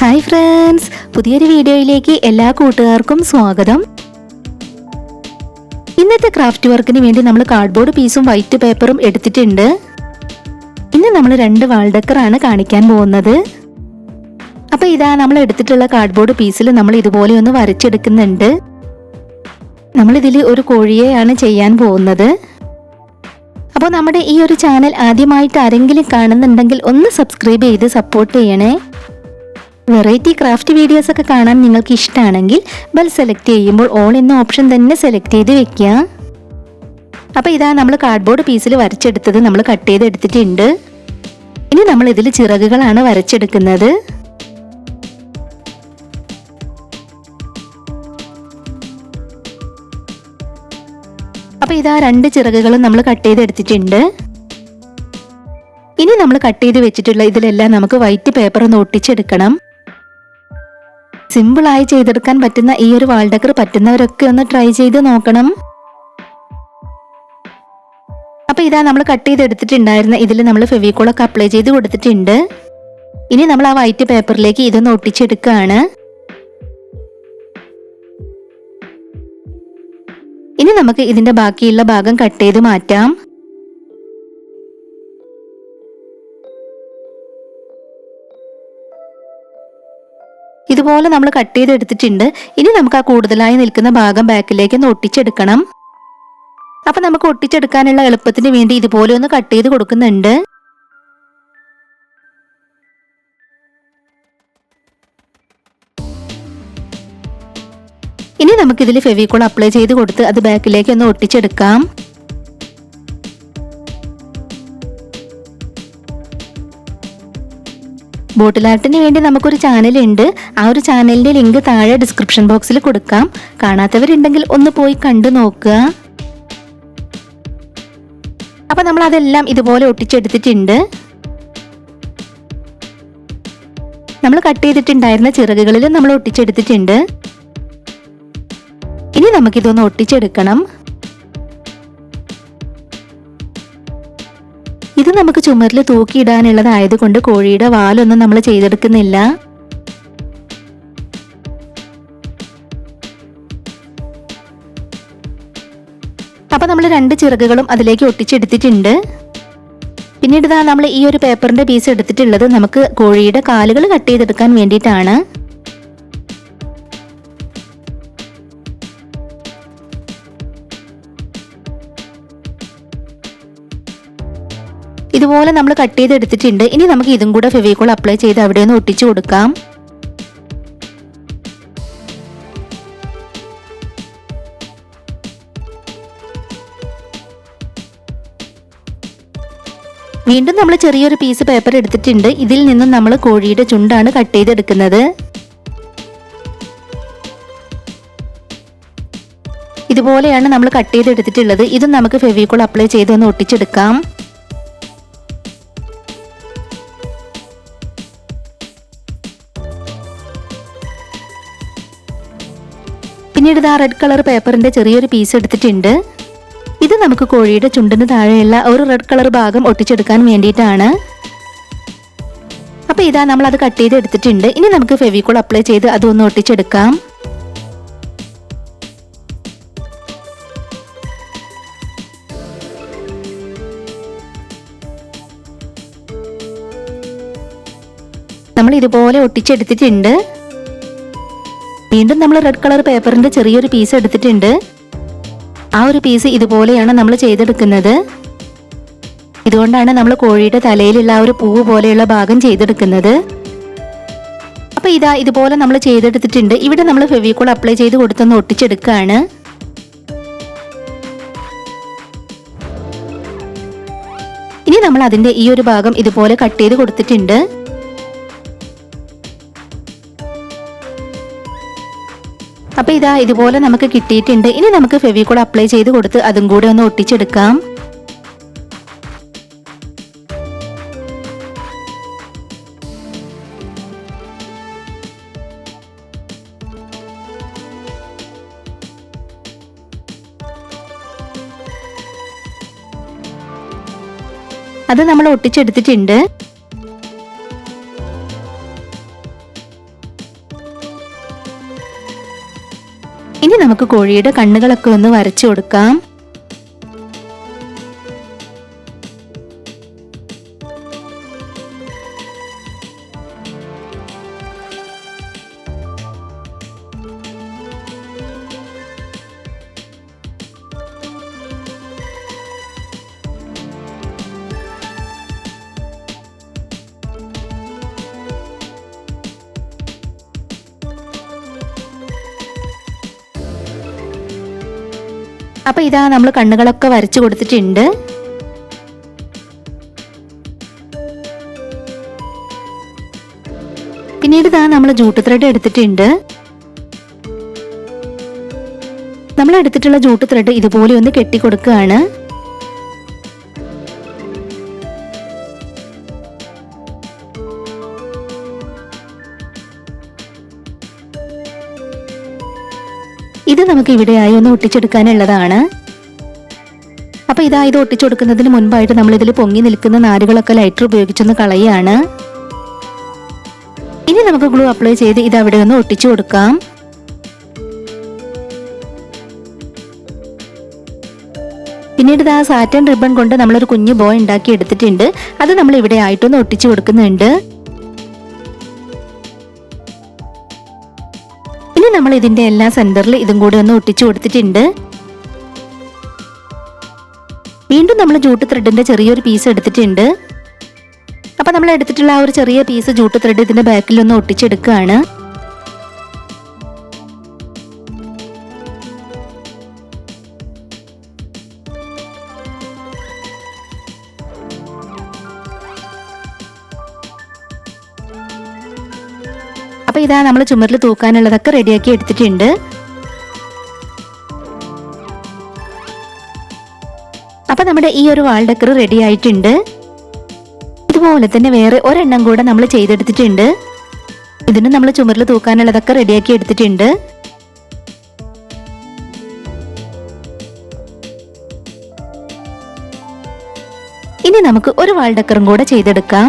Hi friends, പുതിയൊരു വീഡിയോയിലേക്ക് എല്ലാ കൂട്ടുകാർക്കും സ്വാഗതം. ഇന്നത്തെ ക്രാഫ്റ്റ് വർക്കിന് വേണ്ടി നമ്മൾ കാർഡ്ബോർഡ് പീസും വൈറ്റ് പേപ്പറും എടുത്തിട്ടുണ്ട്. ഇന്ന് നമ്മൾ 2 വാൾ ഡെക്കറാണ് കാണിക്കാൻ പോകുന്നത്. അപ്പോൾ ഇതാ നമ്മൾ എടുത്തിട്ടുള്ള കാർഡ്ബോർഡ് പീസിൽ നമ്മൾ ഇതുപോലെ ഒന്ന് വരച്ചെടുക്കുന്നുണ്ട്. നമ്മളിതിൽ ഒരു കോഴിയെയാണ് ചെയ്യാൻ പോകുന്നത്. അപ്പോൾ നമ്മുടെ ഈ ഒരു ചാനൽ ആദ്യമായിട്ട് ആരെങ്കിലും കാണുന്നുണ്ടെങ്കിൽ ഒന്ന് സബ്സ്ക്രൈബ് ചെയ്ത് സപ്പോർട്ട് ചെയ്യണേ. വെറൈറ്റി ക്രാഫ്റ്റ് വീഡിയോസ് ഒക്കെ കാണാൻ നിങ്ങൾക്ക് ഇഷ്ടമാണെങ്കിൽ ബെൽ സെലക്ട് ചെയ്യുമ്പോൾ ഓൾ എന്ന ഓപ്ഷൻ തന്നെ സെലക്ട് ചെയ്ത് വെക്കുക. അപ്പോൾ ഇതാ നമ്മൾ കാർഡ്ബോർഡ് പീസിൽ വരച്ചെടുത്തത് നമ്മൾ കട്ട് ചെയ്തെടുത്തിട്ടുണ്ട്. ഇനി നമ്മൾ ഇതിൽ ചിറകുകളാണ് വരച്ചെടുക്കുന്നത്. അപ്പോൾ ഇതാ 2 ചിറകുകളും നമ്മൾ കട്ട് ചെയ്തെടുത്തിട്ടുണ്ട്. ഇനി നമ്മൾ കട്ട് ചെയ്ത് വെച്ചിട്ടുള്ള ഇതിലെല്ലാം നമുക്ക് വൈറ്റ് പേപ്പർ ഒന്ന് ഒട്ടിച്ചെടുക്കണം. സിമ്പിളായി ചെയ്തെടുക്കാൻ പറ്റുന്ന ഈ ഒരു വാൾ ഡെക്കർ പറ്റുന്നവരൊക്കെ ഒന്ന് ട്രൈ ചെയ്ത് നോക്കണം. അപ്പോൾ ഇതാ നമ്മൾ കട്ട് ചെയ്തെടുത്തിട്ടുണ്ടായിരുന്ന ഇതിൽ നമ്മൾ ഫെവിക്കോളൊക്കെ അപ്ലൈ ചെയ്ത് കൊടുത്തിട്ടുണ്ട്. ഇനി നമ്മൾ ആ വൈറ്റ് പേപ്പറിലേക്ക് ഇതൊന്ന് ഒട്ടിച്ചെടുക്കുകയാണ്. ഇനി നമുക്ക് ഇതിന്റെ ബാക്കിയുള്ള ഭാഗം കട്ട് ചെയ്ത് മാറ്റാം. ഇതുപോലെ നമ്മൾ കട്ട് ചെയ്തെടുത്തിട്ടുണ്ട്. ഇനി നമുക്ക് ആ കൂടുതലായി നിൽക്കുന്ന ഭാഗം ബാക്കിലേക്ക് ഒന്ന് ഒട്ടിച്ചെടുക്കണം. അപ്പം നമുക്ക് ഒട്ടിച്ചെടുക്കാനുള്ള എളുപ്പത്തിന് വേണ്ടി ഇതുപോലെ ഒന്ന് കട്ട് ചെയ്ത് കൊടുക്കുന്നുണ്ട്. ഇനി നമുക്കിതിൽ ഫെവിക്കോൾ അപ്ലൈ ചെയ്ത് കൊടുത്ത് അത് ബാക്കിലേക്ക് ഒന്ന് ഒട്ടിച്ചെടുക്കാം. ബോട്ടിൽ ആർട്ടിന് വേണ്ടി നമുക്കൊരു ചാനലുണ്ട്. ആ ഒരു ചാനലിന്റെ ലിങ്ക് താഴെ ഡിസ്ക്രിപ്ഷൻ ബോക്സിൽ കൊടുക്കാം. കാണാത്തവരുണ്ടെങ്കിൽ ഒന്ന് പോയി കണ്ടു നോക്കുക. അപ്പൊ നമ്മൾ അതെല്ലാം ഇതുപോലെ ഒട്ടിച്ചെടുത്തിട്ടുണ്ട്. നമ്മൾ കട്ട് ചെയ്തിട്ടുണ്ടായിരുന്ന ചിറകുകളിൽ നമ്മൾ ഒട്ടിച്ചെടുത്തിട്ടുണ്ട്. ഇനി നമുക്കിതൊന്ന് ഒട്ടിച്ചെടുക്കണം. ഇത് നമുക്ക് ചുമരിൽ തൂക്കിയിടാനുള്ളതായതുകൊണ്ട് കോഴിയുടെ വാലൊന്നും നമ്മൾ ചെയ്തെടുക്കുന്നില്ല. അപ്പൊ നമ്മൾ 2 ചിറകുകളും അതിലേക്ക് ഒട്ടിച്ചെടുത്തിട്ടുണ്ട്. പിന്നീട് നമ്മൾ ഈ ഒരു പേപ്പറിന്റെ പീസ് എടുത്തിട്ടുള്ളത് നമുക്ക് കോഴിയുടെ കാലുകൾ കട്ട് ചെയ്തെടുക്കാൻ വേണ്ടിയിട്ടാണ്. ഇതുപോലെ നമ്മൾ കട്ട് ചെയ്തെടുത്തിട്ടുണ്ട്. ഇനി നമുക്ക് ഇതും കൂടെ ഫെവിക്കോൾ അപ്ലൈ ചെയ്ത് അവിടെ ഒന്ന് ഒട്ടിച്ചു കൊടുക്കാം. വീണ്ടും നമ്മൾ ചെറിയൊരു പീസ് പേപ്പർ എടുത്തിട്ടുണ്ട്. ഇതിൽ നിന്നും നമ്മൾ കോഴിയുടെ ചുണ്ടാണ് കട്ട് ചെയ്തെടുക്കുന്നത്. ഇതുപോലെയാണ് നമ്മൾ കട്ട് ചെയ്തെടുത്തിട്ടുള്ളത്. ഇതും നമുക്ക് ഫെവിക്കോൾ അപ്ലൈ ചെയ്ത് ഒന്ന് ഒട്ടിച്ചെടുക്കാം. പിന്നീട് ആ റെഡ് കളർ പേപ്പറിന്റെ ചെറിയൊരു പീസ് എടുത്തിട്ടുണ്ട്. ഇത് നമുക്ക് കോഴിയുടെ ചുണ്ടിന് താഴെയുള്ള ഒരു റെഡ് കളർ ഭാഗം ഒട്ടിച്ചെടുക്കാൻ വേണ്ടിയിട്ടാണ്. അപ്പൊ ഇതാ നമ്മൾ അത് കട്ട് ചെയ്ത് എടുത്തിട്ടുണ്ട്. ഇനി നമുക്ക് ഫെവിക്കോൾ അപ്ലൈ ചെയ്ത് അതൊന്ന് ഒട്ടിച്ചെടുക്കാം. നമ്മൾ ഇതുപോലെ ഒട്ടിച്ചെടുത്തിട്ടുണ്ട്. വീണ്ടും നമ്മൾ റെഡ് കളർ പേപ്പറിന്റെ ചെറിയൊരു പീസ് എടുത്തിട്ടുണ്ട്. ആ ഒരു പീസ് ഇതുപോലെയാണ് നമ്മൾ ചെയ്തെടുക്കുന്നത്. ഇതുകൊണ്ടാണ് നമ്മൾ കോഴിയുടെ തലയിലുള്ള ആ ഒരു പൂവ് പോലെയുള്ള ഭാഗം ചെയ്തെടുക്കുന്നത്. അപ്പൊ ഇതാ ഇതുപോലെ നമ്മൾ ചെയ്തെടുത്തിട്ടുണ്ട്. ഇവിടെ നമ്മൾ ഫെവിക്കോൾ അപ്ലൈ ചെയ്ത് കൊടുത്തൊന്ന് ഒട്ടിച്ചെടുക്കുകയാണ്. ഇനി നമ്മൾ അതിന്റെ ഈ ഒരു ഭാഗം ഇതുപോലെ കട്ട് ചെയ്ത് കൊടുത്തിട്ടുണ്ട്. അപ്പൊ ഇതാ ഇതുപോലെ നമുക്ക് കിട്ടിയിട്ടുണ്ട്. ഇനി നമുക്ക് ഫെവിക്കോൾ അപ്ലൈ ചെയ്ത് കൊടുത്ത് അതും കൂടെ ഒന്ന് ഒട്ടിച്ചെടുക്കാം. അത് നമ്മൾ ഒട്ടിച്ചെടുത്തിട്ടുണ്ട്. നമുക്ക് കോഴിയുടെ കണ്ണുകളൊക്കെ ഒന്ന് വരച്ചു കൊടുക്കാം. അപ്പോൾ ഇതാ നമ്മൾ കണ്ണുകളൊക്കെ വരച്ചു കൊടുത്തിട്ടുണ്ട്. പിന്നീട് ഇതാ നമ്മൾ ജൂട്ട് ത്രെഡ് എടുത്തിട്ടുണ്ട്. നമ്മൾ എടുത്തിട്ടുള്ള ജൂട്ട് ത്രെഡ് ഇതുപോലെ ഒന്ന് കെട്ടിക്കൊടുക്കുകയാണ്. ഇത് നമുക്ക് ഇവിടെയായി ഒന്ന് ഒട്ടിച്ചെടുക്കാനുള്ളതാണ്. അപ്പോൾ ഇതാ ഇത് ഒട്ടിച്ചെടുക്കുന്നതിന് മുൻപായിട്ട് നമ്മൾ ഇതിൽ പൊങ്ങി നിൽക്കുന്ന നാരുകളൊക്കെ ലൈറ്റർ ഉപയോഗിച്ചൊന്ന് കളയാണ്. ഇനി നമുക്ക് ഗ്ലൂ അപ്ലൈ ചെയ്ത് ഇത് അവിടെ ഒന്ന് ഒട്ടിച്ചു കൊടുക്കാം. പിന്നീട് ഇതാ സാറ്റൻ റിബൺ കൊണ്ട് നമ്മളൊരു കുഞ്ഞു ബോയ് ഉണ്ടാക്കി എടുത്തിട്ടുണ്ട്. അത് നമ്മൾ ഇവിടെ ആയിട്ടൊന്ന് ഒട്ടിച്ചു കൊടുക്കുന്നുണ്ട്. ഇനി നമ്മൾ ഇതിന്റെ എല്ലാ സെന്ററിൽ ഇതും കൂടി ഒന്ന് ഒട്ടിച്ചു കൊടുത്തിട്ടുണ്ട്. വീണ്ടും നമ്മൾ ജൂട്ട് ത്രെഡിന്റെ ചെറിയൊരു പീസ് എടുത്തിട്ടുണ്ട്. അപ്പൊ നമ്മൾ എടുത്തിട്ടുള്ള ആ ഒരു ചെറിയ പീസ് ജൂട്ട് ത്രെഡ് ഇതിന്റെ ബാക്കിൽ ഒന്ന് ഒട്ടിച്ചെടുക്കുകയാണ്. അപ്പോൾ ഇതാ നമ്മൾ ചുമരിൽ തൂക്കാനുള്ളതൊക്കെ റെഡിയാക്കി എടുത്തിട്ടുണ്ട്. അപ്പോൾ നമ്മുടെ ഈ ഒരു വാൾ ഡെക്കർ റെഡി ആയിട്ടുണ്ട്. ഇതുപോലെ തന്നെ വേറെ ഒരെണ്ണം കൂടെ നമ്മൾ ചെയ്തെടുത്തിട്ടുണ്ട്. ഇതിന് നമ്മൾ ചുമരിൽ തൂക്കാനുള്ളതൊക്കെ റെഡിയാക്കി എടുത്തിട്ടുണ്ട്. ഇനി നമുക്ക് ഒരു വാൾ ഡെക്കറും കൂടെ ചെയ്തെടുക്കാം.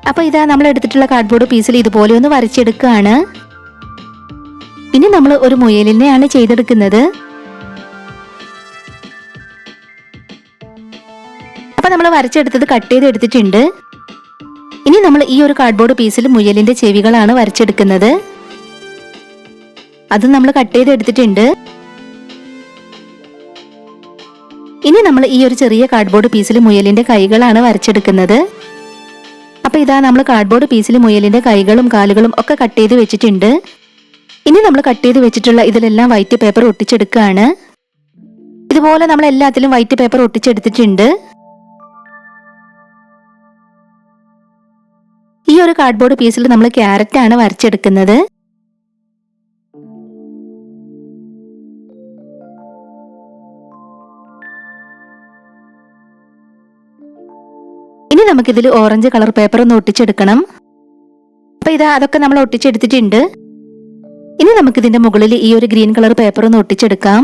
അപ്പോൾ ഇതാ നമ്മൾ എടുത്തിട്ടുള്ള കാർഡ്ബോർഡ് പീസിൽ ഇതുപോലെ ഒന്ന് വരച്ചെടുക്കുകയാണ്. ഇനി നമ്മൾ ഒരു മുയലിനെയാണ് ചെയ്തെടുക്കുന്നത്. അപ്പോൾ നമ്മൾ വരച്ചെടുത്തത് കട്ട് ചെയ്ത് എടുത്തിട്ടുണ്ട്. ഇനി നമ്മൾ ഈ ഒരു കാർഡ്ബോർഡ് പീസിൽ മുയലിന്റെ ചെവികളാണ് വരച്ചെടുക്കുന്നത്. അത് നമ്മൾ കട്ട് ചെയ്ത് എടുത്തിട്ടുണ്ട്. ഇനി നമ്മൾ ഈ ഒരു ചെറിയ കാർഡ്ബോർഡ് പീസിൽ മുയലിന്റെ കൈകളാണ് വരച്ചെടുക്കുന്നത്. അപ്പോൾ ഇതാ നമ്മൾ കാർഡ്ബോർഡ് പീസിൽ മുയലിന്റെ കൈകളും കാലുകളും ഒക്കെ കട്ട് ചെയ്ത് വെച്ചിട്ടുണ്ട്. ഇനി നമ്മൾ കട്ട് ചെയ്ത് വെച്ചിട്ടുള്ള ഇതിലെല്ലാം വൈറ്റ് പേപ്പർ ഒട്ടിച്ചെടുക്കുകയാണ്. ഇതുപോലെ നമ്മൾ എല്ലാത്തിലും വൈറ്റ് പേപ്പർ ഒട്ടിച്ചെടുത്തിട്ടുണ്ട്. ഈ ഒരു കാർഡ്ബോർഡ് പീസിൽ നമ്മൾ ക്യാരറ്റ് ആണ് വരച്ചെടുക്കുന്നത്. ഇനി നമുക്കിതിൽ ഓറഞ്ച് കളർ പേപ്പർ ഒന്ന് ഒട്ടിച്ചെടുക്കണം. അപ്പോൾ ഇതാ അതൊക്കെ നമ്മൾ ഒട്ടിച്ചെടുത്തിട്ടുണ്ട്. ഇനി നമുക്കിതിന്റെ മുകളിൽ ഈ ഒരു ഗ്രീൻ കളർ പേപ്പർ ഒന്ന് ഒട്ടിച്ചെടുക്കാം.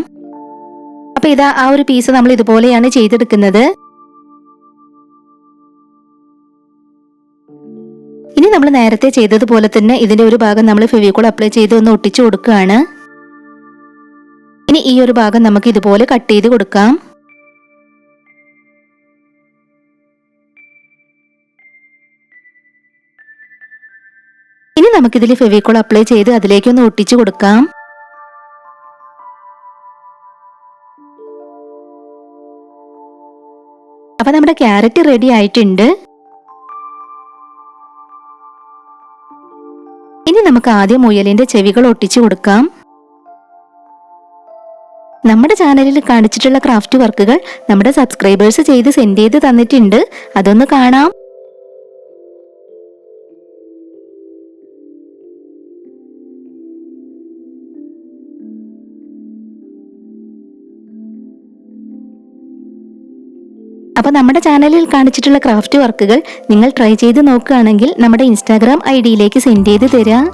അപ്പോൾ ഇതാ ആ ഒരു പീസ് നമ്മൾ ഇതുപോലെയാണ് ചെയ്തെടുക്കുന്നത്. ഇനി നമ്മൾ നേരത്തെ ചെയ്തതുപോലെ തന്നെ ഇതിന്റെ ഒരു ഭാഗം നമ്മൾ ഫെവിക്കോൾ അപ്ലൈ ചെയ്ത് ഒന്ന് ഒട്ടിച്ചു കൊടുക്കുകയാണ്. ഇനി ഈ ഒരു ഭാഗം നമുക്ക് ഇതുപോലെ കട്ട് ചെയ്ത് കൊടുക്കാം. ഇനി നമുക്കിതിൽ ഫെവിക്കോൾ അപ്ലൈ ചെയ്ത് അതിലേക്കൊന്ന് ഒട്ടിച്ചു കൊടുക്കാം. അപ്പൊ നമ്മുടെ ക്യാരറ്റ് റെഡി ആയിട്ടുണ്ട്. ഇനി നമുക്ക് ആദ്യം മുയലിന്റെ ചെവികൾ ഒട്ടിച്ചു കൊടുക്കാം. നമ്മുടെ ചാനലിൽ കാണിച്ചിട്ടുള്ള ക്രാഫ്റ്റ് വർക്കുകൾ നമ്മുടെ സബ്സ്ക്രൈബേഴ്സ് ചെയ്ത് സെൻഡ് ചെയ്ത് തന്നിട്ടുണ്ട്. അതൊന്ന് കാണാം. അപ്പോൾ നമ്മുടെ ചാനലിൽ കാണിച്ചിട്ടുള്ള ക്രാഫ്റ്റ് വർക്കുകൾ നിങ്ങൾ ട്രൈ ചെയ്ത് നോക്കുകയാണെങ്കിൽ നമ്മുടെ ഇൻസ്റ്റാഗ്രാം ഐഡിയിലേക്ക് സെൻഡ് ചെയ്ത് തരാം.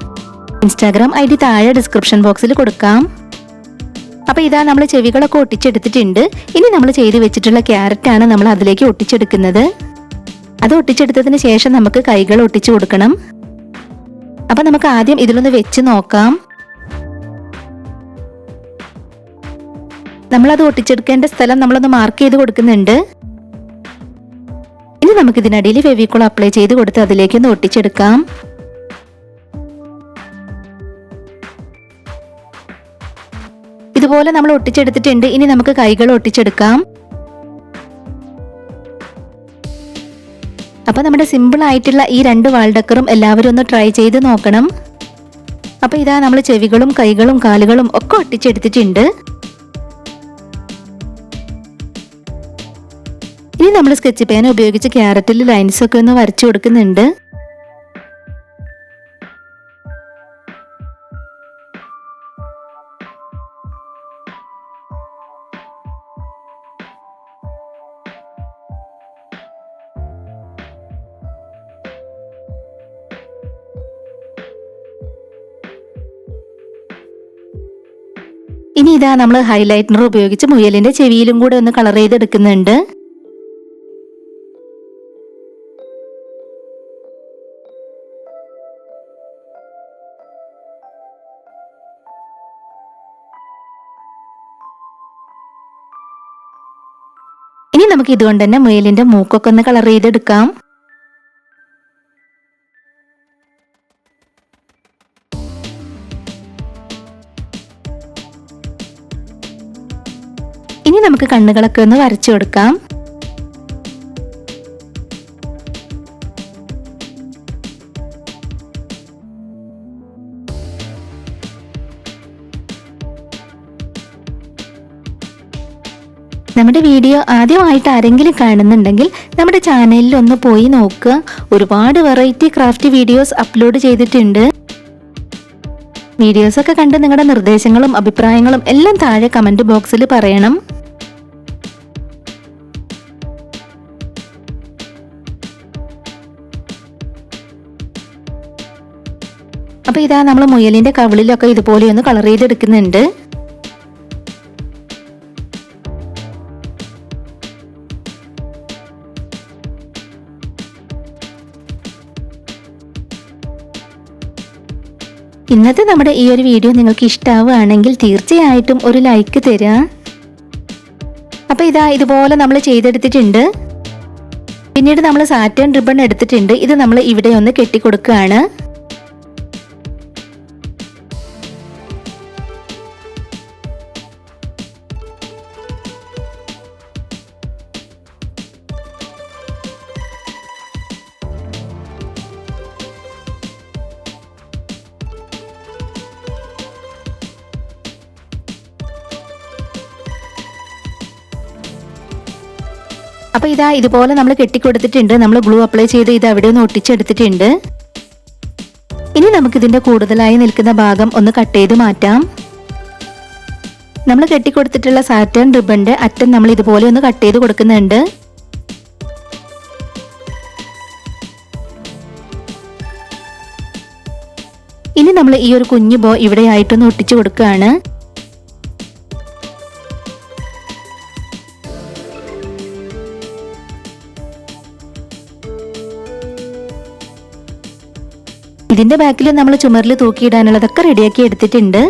ഇൻസ്റ്റാഗ്രാം ഐഡി താഴെ ഡിസ്ക്രിപ്ഷൻ ബോക്സിൽ കൊടുക്കാം. അപ്പോൾ ഇതാ നമ്മൾ ചെവികളൊക്കെ ഒട്ടിച്ചെടുത്തിട്ടുണ്ട്. ഇനി നമ്മൾ ചെയ്ത് വെച്ചിട്ടുള്ള ക്യാരറ്റാണ് നമ്മൾ അതിലേക്ക് ഒട്ടിച്ചെടുക്കുന്നത്. അത് ഒട്ടിച്ചെടുത്തതിന് ശേഷം നമുക്ക് കൈകൾ ഒട്ടിച്ചു കൊടുക്കണം. അപ്പോൾ നമുക്ക് ആദ്യം ഇതിലൊന്ന് വെച്ച് നോക്കാം. നമ്മളത് ഒട്ടിച്ചെടുക്കേണ്ട സ്ഥലം നമ്മളൊന്ന് മാർക്ക് ചെയ്ത് കൊടുക്കുന്നുണ്ട്. ഇനി നമുക്ക് ഇതിനടിയിൽ ഫെവിക്കോൾ അപ്ലൈ ചെയ്ത് കൊടുത്ത് അതിലേക്ക് ഒന്ന് ഒട്ടിച്ചെടുക്കാം. ഇതുപോലെ നമ്മൾ ഒട്ടിച്ചെടുത്തിട്ടുണ്ട്. ഇനി നമുക്ക് കൈകൾ ഒട്ടിച്ചെടുക്കാം. അപ്പൊ നമ്മുടെ സിമ്പിൾ ആയിട്ടുള്ള ഈ 2 വാൾ ഡെക്കറും എല്ലാവരും ഒന്ന് ട്രൈ ചെയ്ത് നോക്കണം. അപ്പൊ ഇതാ നമ്മൾ ചെവികളും കൈകളും കാലുകളും ഒക്കെ ഒട്ടിച്ചെടുത്തിട്ടുണ്ട്. ഇനി നമ്മൾ സ്കെച്ച് പേന ഉപയോഗിച്ച് ക്യാരറ്റിൽ ലൈൻസ് ഒക്കെ ഒന്ന് വരച്ചു കൊടുക്കുന്നുണ്ട്. ഇനി ഇതാ നമ്മൾ ഹൈലൈറ്റർ ഉപയോഗിച്ച് മുയലിന്റെ ചെവിയിലും കൂടെ ഒന്ന് കളർ ചെയ്തെടുക്കുന്നുണ്ട്. ഇനി നമുക്ക് ഇതുകൊണ്ട് തന്നെ മുയലിന്റെ മൂക്കൊക്കെ ഒന്ന് കളർ ചെയ്തെടുക്കാം. ഇനി നമുക്ക് കണ്ണുകളൊക്കെ ഒന്ന് വരച്ചു കൊടുക്കാം. നമ്മുടെ വീഡിയോ ആദ്യമായിട്ട് ആരെങ്കിലും കാണുന്നുണ്ടെങ്കിൽ നമ്മുടെ ചാനലിൽ ഒന്ന് പോയി നോക്കുക. ഒരുപാട് വെറൈറ്റി ക്രാഫ്റ്റ് വീഡിയോസ് അപ്ലോഡ് ചെയ്തിട്ടുണ്ട്. വീഡിയോസൊക്കെ കണ്ട് നിങ്ങളുടെ നിർദ്ദേശങ്ങളും അഭിപ്രായങ്ങളും എല്ലാം താഴെ കമന്റ് ബോക്സിൽ പറയണം. അപ്പൊ ഇതാ നമ്മൾ മുയലിന്റെ കവിളിലൊക്കെ ഇതുപോലെ ഒന്ന് കളർ ചെയ്തെടുക്കുന്നുണ്ട്. ഇന്നത്തെ നമ്മുടെ ഈ ഒരു വീഡിയോ നിങ്ങൾക്ക് ഇഷ്ടമാവുകയാണെങ്കിൽ തീർച്ചയായിട്ടും ഒരു ലൈക്ക് തരിക. അപ്പൊ ഇതാ ഇതുപോലെ നമ്മൾ ചെയ്തെടുത്തിട്ടുണ്ട്. പിന്നീട് നമ്മൾ സാറ്റൻ റിബൺ എടുത്തിട്ടുണ്ട്. ഇത് നമ്മൾ ഇവിടെ ഒന്ന് കെട്ടിക്കൊടുക്കുകയാണ്. അപ്പൊ ഇതാ ഇതുപോലെ നമ്മൾ കെട്ടിക്കൊടുത്തിട്ടുണ്ട്. നമ്മൾ ഗ്ലൂ അപ്ലൈ ചെയ്ത് ഇത് അവിടെ ഒന്ന് ഒട്ടിച്ചെടുത്തിട്ടുണ്ട്. ഇനി നമുക്ക് ഇതിന്റെ കൂടുതലായി നിൽക്കുന്ന ഭാഗം ഒന്ന് കട്ട് ചെയ്ത് മാറ്റാം. നമ്മൾ കെട്ടിക്കൊടുത്തിട്ടുള്ള സാറ്റൻ റിബണിന്റെ അറ്റം നമ്മൾ ഇതുപോലെ ഒന്ന് കട്ട് ചെയ്ത് കൊടുക്കുന്നുണ്ട്. ഇനി നമ്മൾ ഈ ഒരു കുഞ്ഞു ബോ ഇവിടെ ആയിട്ടൊന്ന് ഒട്ടിച്ചു കൊടുക്കുകയാണ്. ഇതിന്റെ ബാക്കിൽ നമ്മൾ ചുമരിൽ തൂക്കിയിടാനുള്ളതൊക്കെ റെഡിയാക്കി എടുത്തിട്ടുണ്ട്.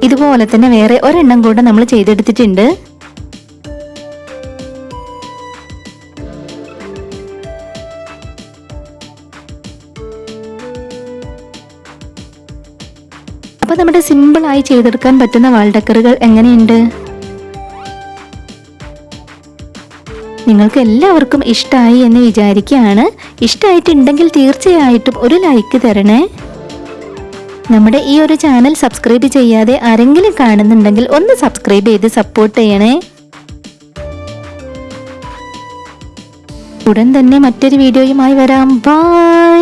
ഇതുപോലെ തന്നെ വേറെ ഒരെണ്ണം കൂടെ നമ്മൾ ചെയ്തെടുത്തിട്ടുണ്ട്. അപ്പൊ നമ്മുടെ സിമ്പിൾ ആയി ചെയ്തെടുക്കാൻ പറ്റുന്ന വാൾ ഡെക്കറുകൾ എങ്ങനെയുണ്ട്? നിങ്ങൾക്ക് എല്ലാവർക്കും ഇഷ്ടമായി എന്ന് വിചാരിക്കുകയാണ്. ഇഷ്ടമായിട്ടുണ്ടെങ്കിൽ തീർച്ചയായിട്ടും ഒരു ലൈക്ക് തരണേ. നമ്മുടെ ഈ ഒരു ചാനൽ സബ്സ്ക്രൈബ് ചെയ്യാതെ ആരെങ്കിലും കാണുന്നുണ്ടെങ്കിൽ ഒന്ന് സബ്സ്ക്രൈബ് ചെയ്ത് സപ്പോർട്ട് ചെയ്യണേ. ഉടൻ തന്നെ മറ്റൊരു വീഡിയോയുമായി വരാം. ബൈ.